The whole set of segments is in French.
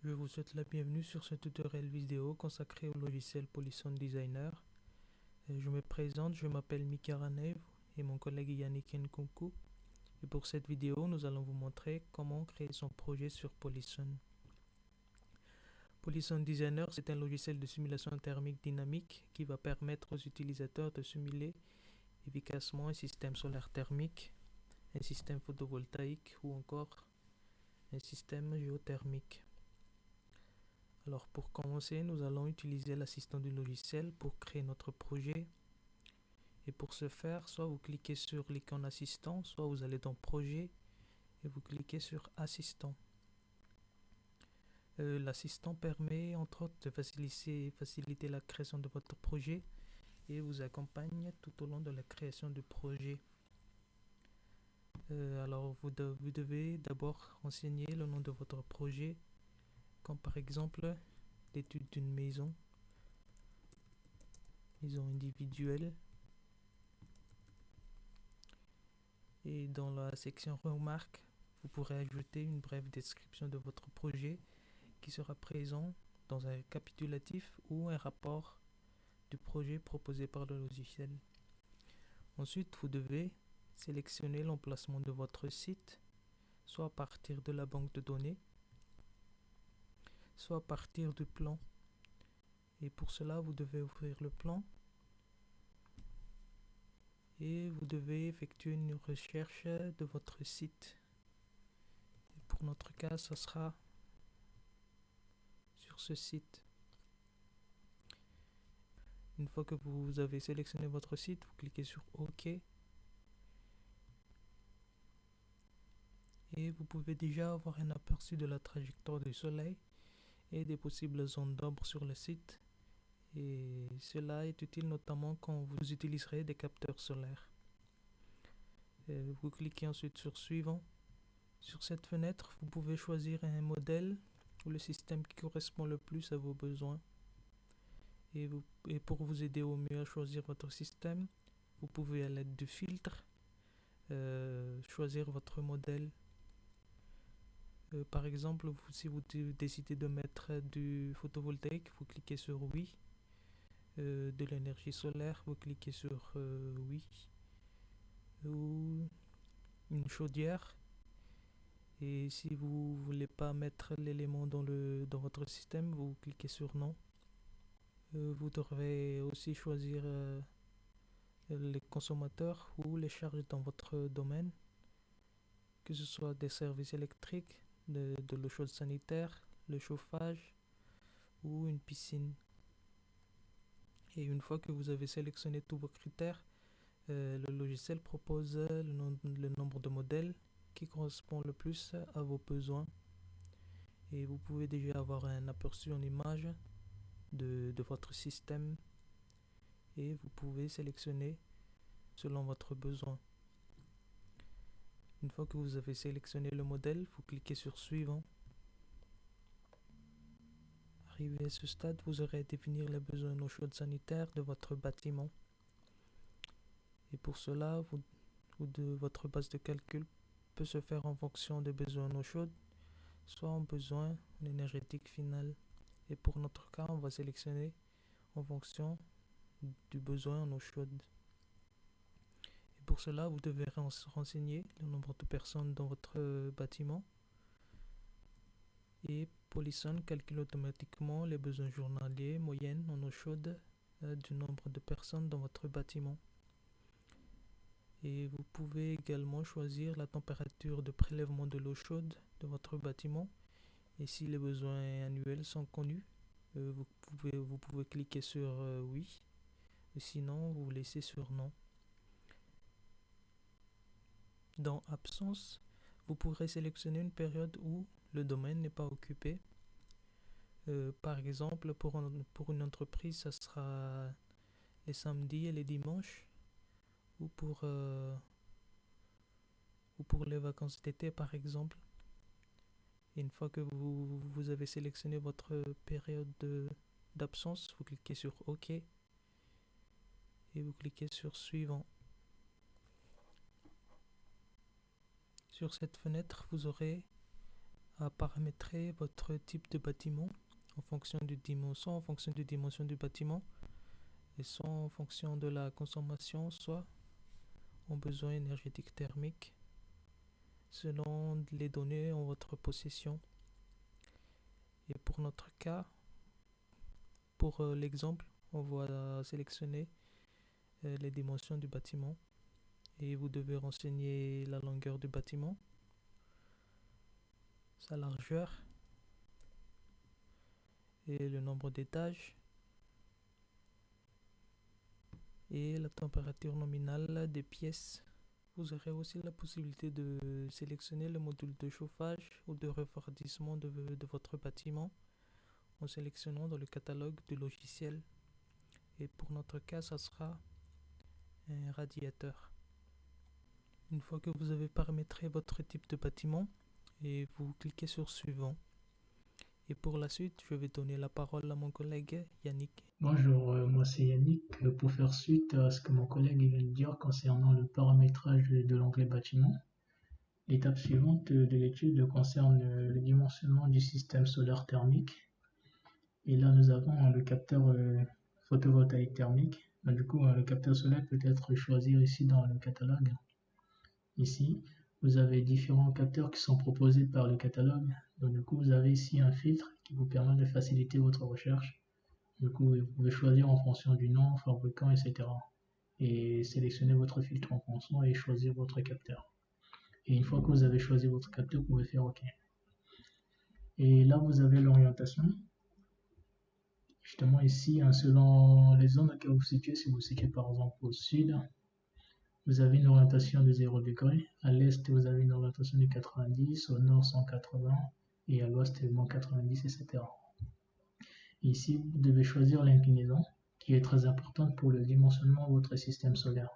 Je vous souhaite la bienvenue sur ce tutoriel vidéo consacré au logiciel Polyson Designer. Je me présente, je m'appelle Mika Ranev et mon collègue Yannick Nkunku. Et pour cette vidéo, nous allons vous montrer comment créer son projet sur Polyson. Polyson Designer, c'est un logiciel de simulation thermique dynamique qui va permettre aux utilisateurs de simuler efficacement un système solaire thermique, un système photovoltaïque ou encore un système géothermique. Alors pour commencer, nous allons utiliser l'assistant du logiciel pour créer notre projet. Et pour ce faire, soit vous cliquez sur l'icône assistant, soit vous allez dans projet et vous cliquez sur assistant. L'assistant permet entre autres de faciliter la création de votre projet et vous accompagne tout au long de la création du projet. Alors vous devez d'abord renseigner le nom de votre projet, comme par exemple l'étude d'une maison individuelle. Et dans la section remarques, vous pourrez ajouter une brève description de votre projet qui sera présent dans un récapitulatif ou un rapport du projet proposé par le logiciel. Ensuite, vous devez sélectionner l'emplacement de votre site, soit à partir de la banque de données, soit à partir du plan. Et pour cela, vous devez ouvrir le plan et vous devez effectuer une recherche de votre site. Et pour notre cas, ce sera sur ce site. Une fois que vous avez sélectionné votre site, vous cliquez sur OK. Et vous pouvez déjà avoir un aperçu de la trajectoire du soleil et des possibles zones d'ombre sur le site. Et cela est utile notamment quand vous utiliserez des capteurs solaires. Vous cliquez ensuite sur suivant. Sur cette fenêtre, vous pouvez choisir un modèle ou le système qui correspond le plus à vos besoins. Et pour vous aider au mieux à choisir votre système, vous pouvez à l'aide du filtre choisir votre modèle. Par exemple, si vous décidez de mettre du photovoltaïque, vous cliquez sur oui. De l'énergie solaire, vous cliquez sur oui. Ou une chaudière. Et si vous ne voulez pas mettre l'élément dans votre système, vous cliquez sur non. Vous devrez aussi choisir les consommateurs ou les charges dans votre domaine, que ce soit des services électriques, de l'eau chaude sanitaire, le chauffage ou une piscine. Et une fois que vous avez sélectionné tous vos critères, le logiciel propose le nombre de modèles qui correspond le plus à vos besoins. Et vous pouvez déjà avoir un aperçu en image de votre système et vous pouvez sélectionner selon votre besoin. Une fois que vous avez sélectionné le modèle, vous cliquez sur suivant. Arrivé à ce stade, vous aurez à définir les besoins en eau chaude sanitaire de votre bâtiment. Et pour cela, votre base de calcul peut se faire en fonction des besoins en eau chaude, soit en besoin en énergétique finale. Et pour notre cas, on va sélectionner en fonction du besoin en eau chaude. Et pour cela, vous devez renseigner le nombre de personnes dans votre bâtiment. Et Polyson calcule automatiquement les besoins journaliers moyennes en eau chaude du nombre de personnes dans votre bâtiment. Et vous pouvez également choisir la température de prélèvement de l'eau chaude de votre bâtiment. Et si les besoins annuels sont connus, vous pouvez cliquer sur oui. Et sinon, vous laissez sur non. Dans Absence, vous pourrez sélectionner une période où le domaine n'est pas occupé. Par exemple, pour une entreprise, ça sera les samedis et les dimanches. Ou pour les vacances d'été, par exemple. Et une fois que vous avez sélectionné votre période d'absence, vous cliquez sur OK. Et vous cliquez sur suivant. Sur cette fenêtre, vous aurez à paramétrer votre type de bâtiment en fonction du dimension du bâtiment, et soit en fonction de la consommation, soit en besoin énergétique thermique, selon les données en votre possession. Et pour notre cas, pour l'exemple, on va sélectionner les dimensions du bâtiment et vous devez renseigner la longueur du bâtiment, sa largeur et le nombre d'étages et la température nominale des pièces. Vous aurez aussi la possibilité de sélectionner le module de chauffage ou de refroidissement de votre bâtiment en sélectionnant dans le catalogue du logiciel. Et pour notre cas, ça sera un radiateur. Une fois que vous avez paramétré votre type de bâtiment, et vous cliquez sur suivant. Et pour la suite, je vais donner la parole à mon collègue Yannick. Bonjour, moi c'est Yannick. Pour faire suite à ce que mon collègue vient de dire concernant le paramétrage de l'onglet bâtiment, l'étape suivante de l'étude concerne le dimensionnement du système solaire thermique. Et là, nous avons le capteur photovoltaïque thermique. Du coup, le capteur solaire peut être choisi ici dans le catalogue. Ici, vous avez différents capteurs qui sont proposés par le catalogue. Donc, du coup, vous avez ici un filtre qui vous permet de faciliter votre recherche. Du coup, vous pouvez choisir en fonction du nom, fabricant, etc. Et sélectionner votre filtre en fonction et choisir votre capteur. Et une fois que vous avez choisi votre capteur, vous pouvez faire OK. Et là, vous avez l'orientation. Justement ici, selon les zones dans lesquelles vous vous situez, si vous vous situez par exemple au sud, vous avez une orientation de 0 degré. À l'est, vous avez une orientation de 90, au nord 180 et à l'ouest également 90, etc. Ici, vous devez choisir l'inclinaison qui est très importante pour le dimensionnement de votre système solaire.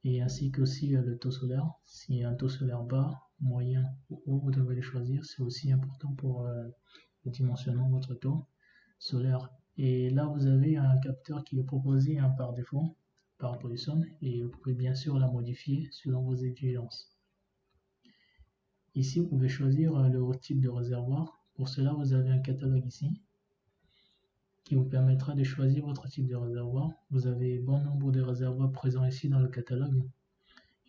Et ainsi qu'aussi le taux solaire. S'il y a un taux solaire bas, moyen ou haut, vous devez le choisir. C'est aussi important pour le dimensionnement de votre taux solaire. Et là, vous avez un capteur qui est proposé par défaut, par Poisson, et vous pouvez bien sûr la modifier selon vos exigences. Ici, vous pouvez choisir le type de réservoir. Pour cela, vous avez un catalogue ici qui vous permettra de choisir votre type de réservoir. Vous avez bon nombre de réservoirs présents ici dans le catalogue.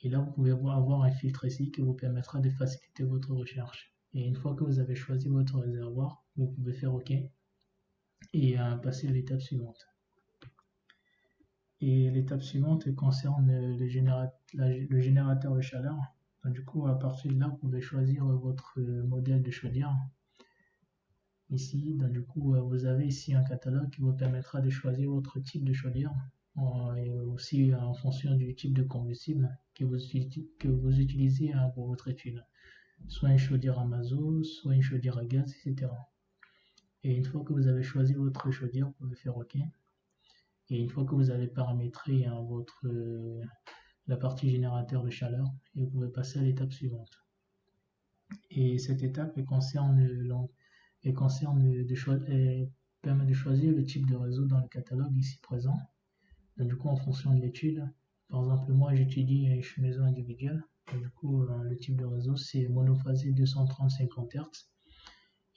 Et là, vous pouvez avoir un filtre ici qui vous permettra de faciliter votre recherche. Et une fois que vous avez choisi votre réservoir, vous pouvez faire OK et passer à l'étape suivante. Et l'étape suivante concerne le générateur de chaleur. Donc, du coup, à partir de là, vous pouvez choisir votre modèle de chaudière. Ici, donc, du coup, vous avez ici un catalogue qui vous permettra de choisir votre type de chaudière et aussi en fonction du type de combustible que vous utilisez pour votre étude. Soit une chaudière à mazout, soit une chaudière à gaz, etc. Et une fois que vous avez choisi votre chaudière, vous pouvez faire OK. Et une fois que vous avez paramétré la partie générateur de chaleur, et vous pouvez passer à l'étape suivante. Et cette étape permet de choisir le type de réseau dans le catalogue ici présent. Donc, du coup, en fonction de l'étude, par exemple, moi j'étudie une maison individuelle. Donc, du coup, le type de réseau c'est monophasé 230-50 Hz.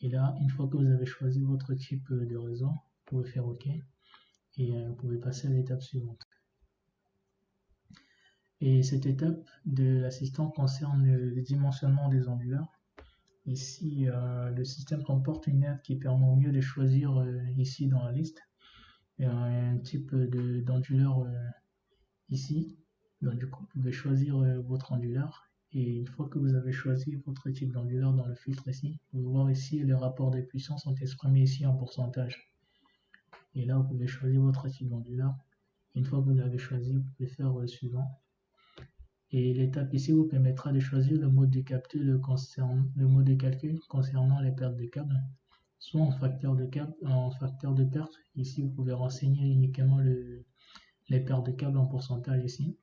Et là, une fois que vous avez choisi votre type de réseau, vous pouvez faire OK et vous pouvez passer à l'étape suivante. Et cette étape de l'assistant concerne le dimensionnement des onduleurs. Ici, le système comporte une aide qui permet au mieux de choisir ici dans la liste un type d'onduleur ici. Donc, du coup, vous pouvez choisir votre onduleur. Et une fois que vous avez choisi votre type d'onduleur dans le filtre ici, vous pouvez voir ici les rapports de puissance sont exprimés ici en pourcentage. Et là, vous pouvez choisir votre type d'onduleur. Une fois que vous l'avez choisi, vous pouvez faire le suivant. Et l'étape ici vous permettra de choisir le mode de calcul concernant les pertes de câble, soit en facteur de perte. Ici, vous pouvez renseigner uniquement les pertes de câble en pourcentage ici,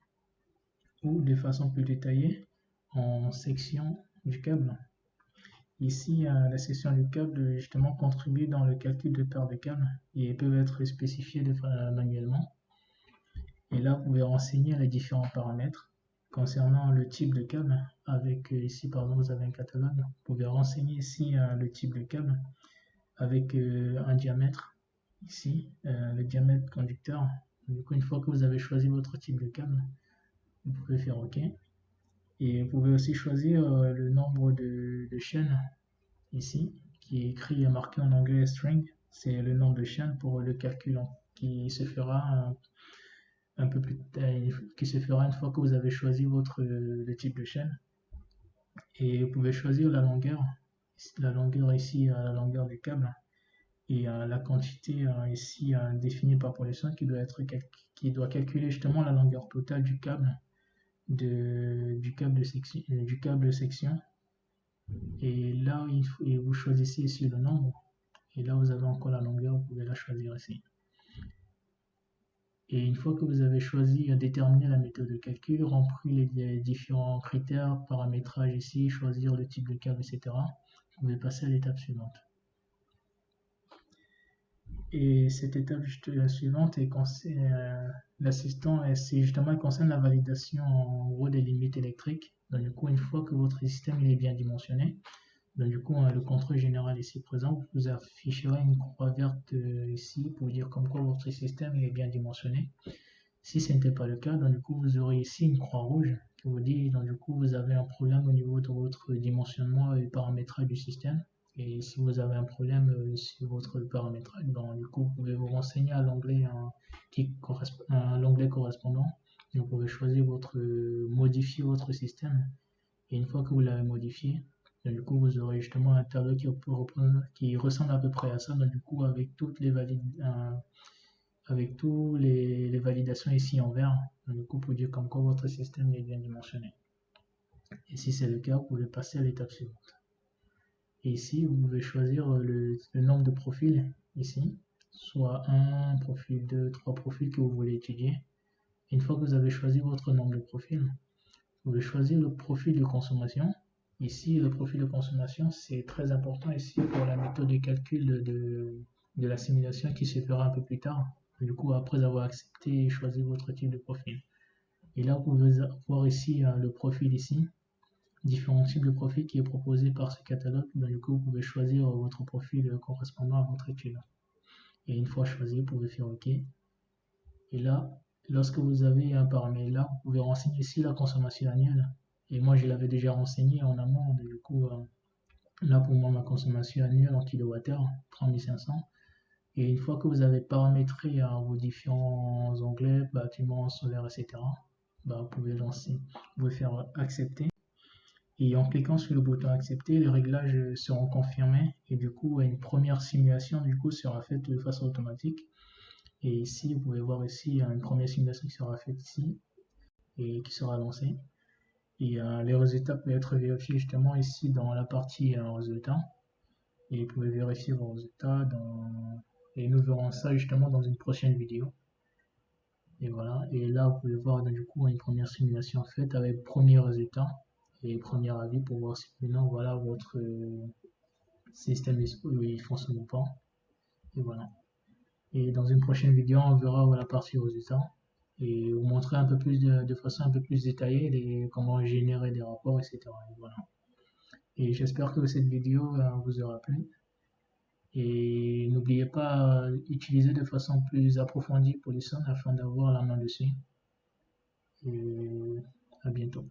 ou de façon plus détaillée en section du câble. Ici, la section du câble justement contribue dans le calcul de perte de câble et peuvent être spécifiées manuellement. Et là, vous pouvez renseigner les différents paramètres. concernant le type de câble, avec ici par exemple vous avez un catalogue, vous pouvez renseigner ici le type de câble avec un diamètre ici, le diamètre conducteur. Du coup, une fois que vous avez choisi votre type de câble, vous pouvez faire OK. Et vous pouvez aussi choisir le nombre de chaînes ici, qui est écrit et marqué en anglais string. C'est le nombre de chaînes pour le calcul qui se fera un peu plus qui se fera une fois que vous avez choisi le type de chaîne. Et vous pouvez choisir la longueur ici, la longueur du câble, et la quantité ici définie par Polisson qui doit calculer justement la longueur totale du câble du câble section. Et là vous choisissez ici le nombre, et là vous avez encore la longueur, vous pouvez la choisir ici. Et une fois que vous avez choisi, déterminer la méthode de calcul, remplir les différents critères, paramétrage ici, choisir le type de câble, etc., vous pouvez passer à l'étape suivante. Et cette étape suivante l'assistant, c'est justement, elle concerne la validation en gros des limites électriques. Donc du coup, une fois que votre système est bien dimensionné, donc du coup, le contrôle général ici présent vous affichera une croix verte ici pour dire comme quoi votre système est bien dimensionné. Si ce n'était pas le cas, donc du coup, vous aurez ici une croix rouge qui vous dit donc du coup vous avez un problème au niveau de votre dimensionnement et paramétrage du système. Et si vous avez un problème sur votre paramétrage, donc du coup vous pouvez vous renseigner à l'onglet correspondant. Et vous pouvez choisir modifier votre système. Et une fois que vous l'avez modifié, donc du coup vous aurez justement un tableau qui ressemble à peu près à ça. Donc du coup avec toutes les validations ici en vert, donc du coup pour dire comme quoi votre système est bien dimensionné. Et si c'est le cas, vous pouvez passer à l'étape suivante. Et ici, vous pouvez choisir le nombre de profils ici, soit 1 profil, 2, 3 profils que vous voulez étudier. Et une fois que vous avez choisi votre nombre de profils, vous pouvez choisir le profil de consommation. Ici, le profil de consommation, c'est très important ici pour la méthode de calcul de la simulation qui se fera un peu plus tard. Du coup, après avoir accepté et choisi votre type de profil. Et là, vous pouvez voir ici le profil ici, différents types de profils qui est proposé par ce catalogue. Donc, du coup, vous pouvez choisir votre profil correspondant à votre étude. Et une fois choisi, vous pouvez faire OK. Et là, lorsque vous avez un paramètre là, vous pouvez renseigner ici la consommation annuelle. Et moi, je l'avais déjà renseigné en amont. Du coup, là, pour moi, ma consommation annuelle en kilowattheure, 3500. Et une fois que vous avez paramétré vos différents onglets, bâtiment, solaire, etc., vous pouvez lancer, vous pouvez faire accepter. Et en cliquant sur le bouton accepter, les réglages seront confirmés et du coup, une première simulation sera faite de façon automatique. Et ici, vous pouvez voir ici une première simulation qui sera faite ici et qui sera lancée. Et les résultats peuvent être vérifiés justement ici dans la partie résultats. Et vous pouvez vérifier vos résultats et nous verrons ça justement dans une prochaine vidéo. Et voilà, et là vous pouvez voir du coup une première simulation faite avec premier résultat et premier avis pour voir si maintenant voilà votre système il fonctionne ou pas. Et voilà. Et dans une prochaine vidéo on verra la partie résultats et vous montrer un peu plus de façon un peu plus détaillée comment générer des rapports, etc. Et voilà. Et j'espère que cette vidéo vous aura plu. Et n'oubliez pas d'utiliser de façon plus approfondie Polisson afin d'avoir la main dessus. Et à bientôt.